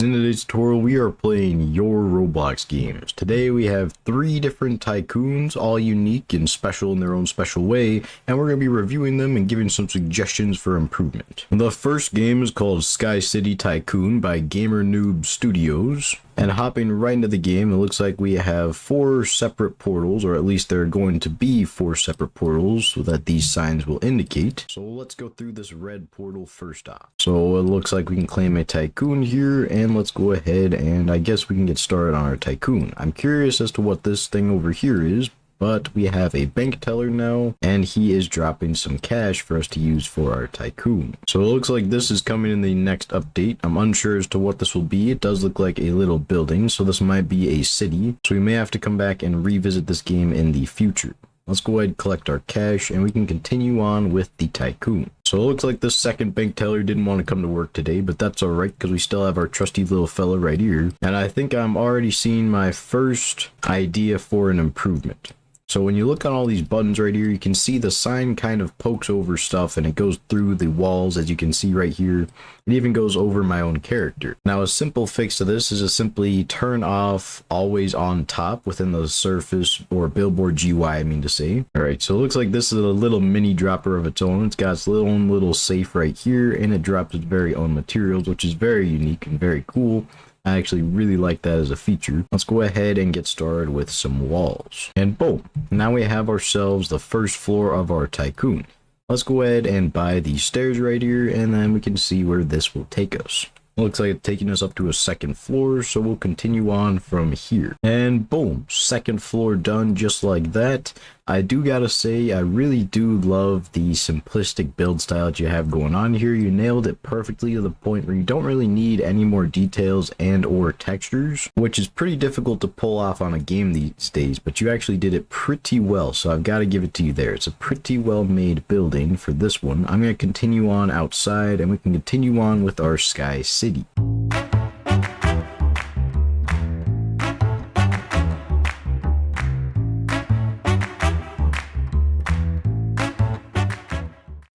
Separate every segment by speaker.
Speaker 1: In today's tutorial, we are playing your Roblox games. Today we have 3 different tycoons, all unique and special in their own special way, and we're going to be reviewing them and giving some suggestions for improvement. The first game is called Sky City Tycoon by Roblox Studios. And hopping right into the game, it looks like we have 4 separate portals, or at least there are going to be 4 separate portals so that these signs will indicate. So let's go through this red portal first off. So it looks like we can claim a tycoon here, and let's go ahead and I guess we can get started on our tycoon. I'm curious as to what this thing over here is, but we have a bank teller now, and he is dropping some cash for us to use for our tycoon. So it looks like this is coming in the next update. I'm unsure as to what this will be. It does look like a little building, so this might be a city. So we may have to come back and revisit this game in the future. Let's go ahead and collect our cash, and we can continue on with the tycoon. So it looks like this second bank teller didn't want to come to work today, but that's alright because we still have our trusty little fella right here. And I think I'm already seeing my first idea for an improvement. So when you look on all these buttons right here, you can see the sign kind of pokes over stuff and it goes through the walls, as you can see right here. It even goes over my own character. Now a simple fix to this is to simply turn off always on top within the surface or billboard GUI, I mean to say. Alright, so it looks like this is a little mini dropper of its own. It's got its own little safe right here, and it drops its very own materials, which is very unique and very cool. I actually really like that as a feature. Let's go ahead and get started with some walls. And boom, now we have ourselves the first floor of our tycoon. Let's go ahead and buy these stairs right here, and then we can see where this will take us. Looks like it's taking us up to a second floor, so we'll continue on from here. And boom, second floor done just like that. I do gotta say, I really do love the simplistic build style that you have going on here. You nailed it perfectly to the point where you don't really need any more details and or textures, which is pretty difficult to pull off on a game these days, but you actually did it pretty well, so I've got to give it to you there. It's a pretty well made building for this one. I'm going to continue on outside, and we can continue on with our Sky City.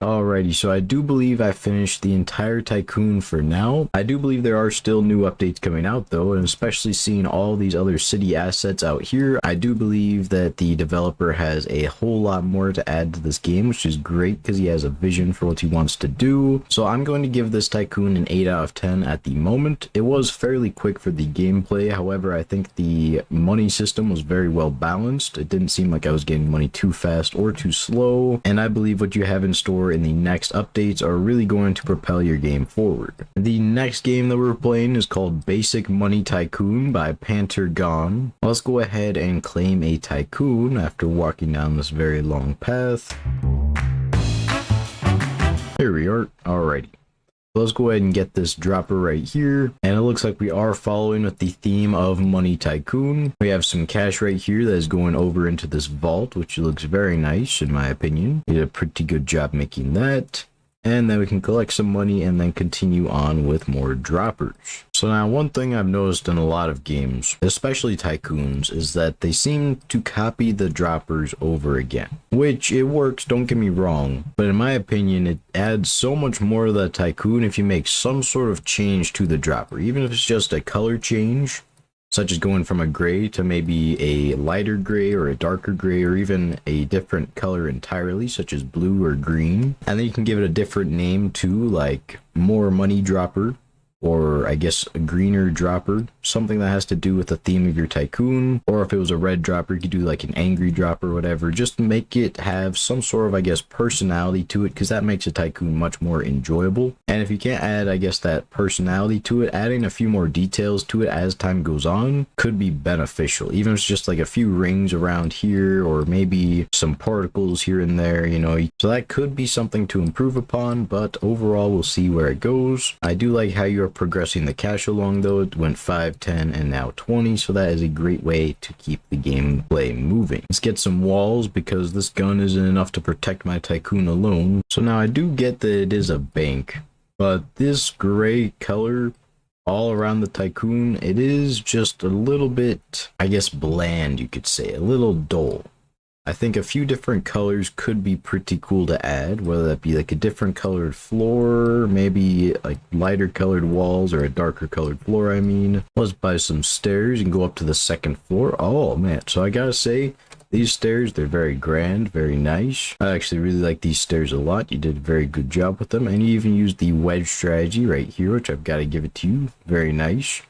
Speaker 1: Alrighty, so I do believe I finished the entire tycoon for now. I do believe there are still new updates coming out though, and especially seeing all these other city assets out here, I do believe that the developer has a whole lot more to add to this game, which is great because he has a vision for what he wants to do. So I'm going to give this tycoon an 8 out of 10 at the moment. It was fairly quick for the gameplay, however, I think the money system was very well balanced. It didn't seem like I was getting money too fast or too slow, and I believe what you have in store in the next updates are really going to propel your game forward. The next game that we're playing is called Basic Money Tycoon by Panther Gone. Let's go ahead and claim a tycoon after walking down this very long path. Here we are. Alrighty. Let's go ahead and get this dropper right here, and it looks like we are following with the theme of Money Tycoon. We have some cash right here that is going over into this vault, which looks very nice in my opinion. We did a pretty good job making that. And then we can collect some money and then continue on with more droppers. So now one thing I've noticed in a lot of games, especially tycoons, is that they seem to copy the droppers over again. Which it works, don't get me wrong, but in my opinion it adds so much more to the tycoon if you make some sort of change to the dropper. Even if it's just a color change, such as going from a gray to maybe a lighter gray or a darker gray, or even a different color entirely, such as blue or green. And then you can give it a different name too, like More Money Dropper, or I guess a greener dropper, something that has to do with the theme of your tycoon. Or if it was a red dropper, you could do like an angry dropper or whatever. Just make it have some sort of, I guess, personality to it, because that makes a tycoon much more enjoyable. And if you can't add, I guess, that personality to it, adding a few more details to it as time goes on could be beneficial. Even if it's just like a few rings around here, or maybe some particles here and there, you know. So that could be something to improve upon, but overall we'll see where it goes. I do like how you're progressing the cash along though. It went 5, 10, and now 20, so that is a great way to keep the gameplay moving. Let's get some walls, because this gun isn't enough to protect my tycoon alone. So now I do get that it is a bank, but this gray color all around the tycoon, it is just a little bit, I guess, bland, you could say, a little dull. I think a few different colors could be pretty cool to add, whether that be like a different colored floor, maybe like lighter colored walls or a darker colored floor, I mean. Let's buy some stairs and go up to the second floor. Oh man, so I gotta say, these stairs, they're very grand, very nice. I actually really like these stairs a lot. You did a very good job with them, and you even used the wedge strategy right here, which I've got to give it to you. Very nice.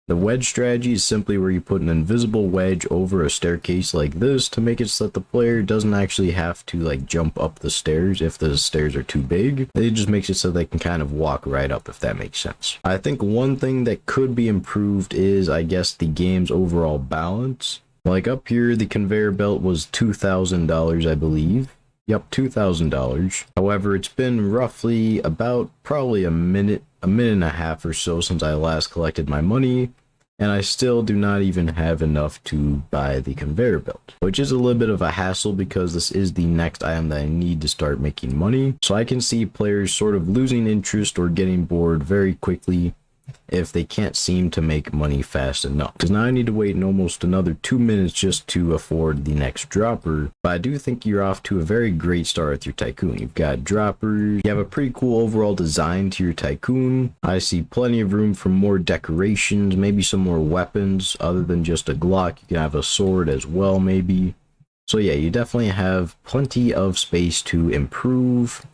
Speaker 1: The wedge strategy is simply where you put an invisible wedge over a staircase like this to make it so that the player doesn't actually have to like jump up the stairs if the stairs are too big. It just makes it so they can kind of walk right up, if that makes sense. I think one thing that could be improved is, I guess, the game's overall balance. Like up here, the conveyor belt was $2,000, I believe. Yep, $2,000. However, it's been roughly about probably a minute and a half or so since I last collected my money, and I still do not even have enough to buy the conveyor belt, which is a little bit of a hassle because this is the next item that I need to start making money. So I can see players sort of losing interest or getting bored very quickly if they can't seem to make money fast enough, because now I need to wait almost another 2 minutes just to afford the next dropper. But I do think you're off to a very great start with your tycoon. You've got droppers, you have a pretty cool overall design to your tycoon. I see plenty of room for more decorations, maybe some more weapons other than just a Glock. You can have a sword as well, maybe. So yeah, you definitely have plenty of space to improve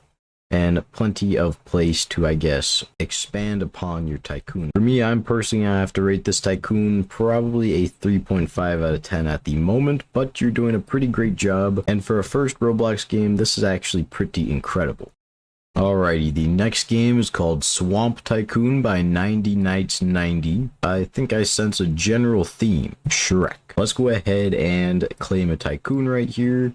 Speaker 1: and plenty of place to, I guess, expand upon your tycoon. For me, I'm personally, I have to rate this tycoon probably a 3.5 out of 10 at the moment, but you're doing a pretty great job, and for a first Roblox game, this is actually pretty incredible. Alrighty, the next game is called Swamp Tycoon by 90 Nights 90. I think I sense a general theme, Shrek. Let's go ahead and claim a tycoon right here.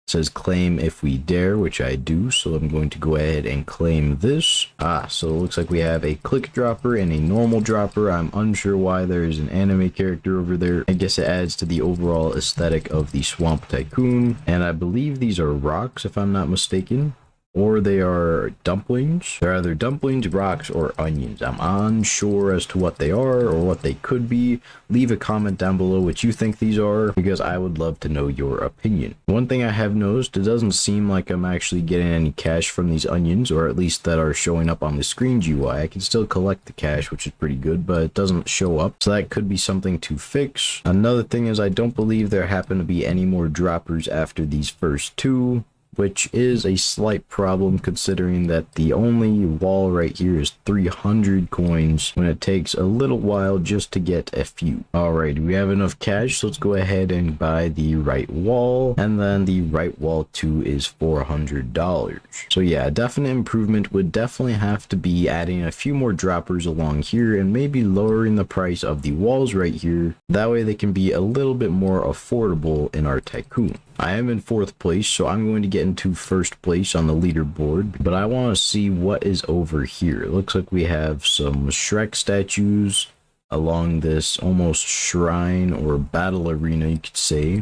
Speaker 1: Says claim if we dare, which I do, so I'm going to go ahead and claim this. So it looks like we have a click dropper and a normal dropper. I'm unsure why there's an anime character over there. I guess it adds to the overall aesthetic of the Swamp Tycoon, and I believe these are rocks if I'm not mistaken, or they are dumplings. They're either dumplings, rocks, or onions. I'm unsure as to what they are or what they could be. Leave a comment down below what you think these are, because I would love to know your opinion. One thing I have noticed, it doesn't seem like I'm actually getting any cash from these onions, or at least that are showing up on the screen GUI. I can still collect the cash, which is pretty good, but it doesn't show up, so that could be something to fix. Another thing is I don't believe there happen to be any more droppers after these first two, which is a slight problem considering that the only wall right here is 300 coins when it takes a little while just to get a few. Alright, we have enough cash, so let's go ahead and buy the right wall, and then the right wall 2 is $400. So yeah, a definite improvement would definitely have to be adding a few more droppers along here and maybe lowering the price of the walls right here. That way they can be a little bit more affordable in our tycoon. I am in 4th place, so I'm going to get into 1st place on the leaderboard, but I want to see what is over here. It looks like we have some Shrek statues along this almost shrine or battle arena, you could say.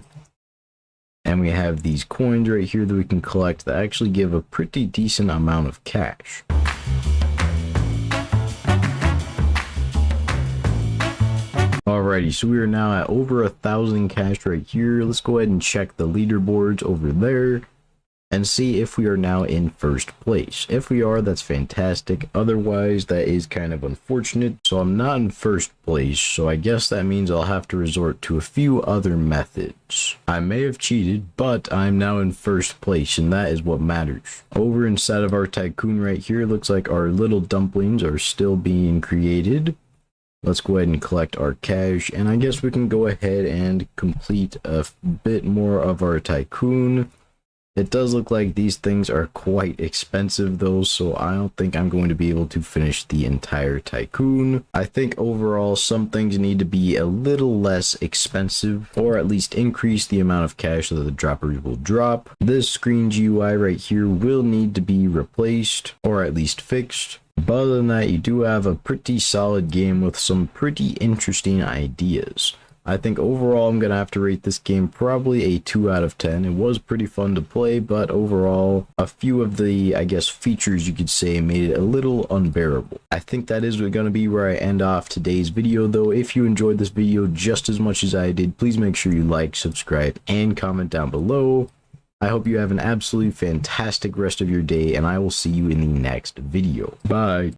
Speaker 1: And we have these coins right here that we can collect that actually give a pretty decent amount of cash. Alrighty, so we are now at over 1,000 cash right here. Let's go ahead and check the leaderboards over there and see if we are now in 1st place. If we are, that's fantastic. Otherwise, that is kind of unfortunate. So I'm not in 1st place, so I guess that means I'll have to resort to a few other methods. I may have cheated, but I'm now in 1st place, and that is what matters. Over inside of our tycoon right here, looks like our little dumplings are still being created. Let's go ahead and collect our cash, and I guess we can go ahead and complete a bit more of our tycoon. It does look like these things are quite expensive though, so I don't think I'm going to be able to finish the entire tycoon. I think overall some things need to be a little less expensive, or at least increase the amount of cash that the droppers will drop. This screen GUI right here will need to be replaced, or at least fixed. But other than that, you do have a pretty solid game with some pretty interesting ideas. I think overall I'm going to have to rate this game probably a 2 out of 10. It was pretty fun to play, but overall a few of the, I guess, features you could say made it a little unbearable. I think that is going to be where I end off today's video though. If you enjoyed this video just as much as I did, please make sure you like, subscribe, and comment down below. I hope you have an absolutely fantastic rest of your day, and I will see you in the next video. Bye.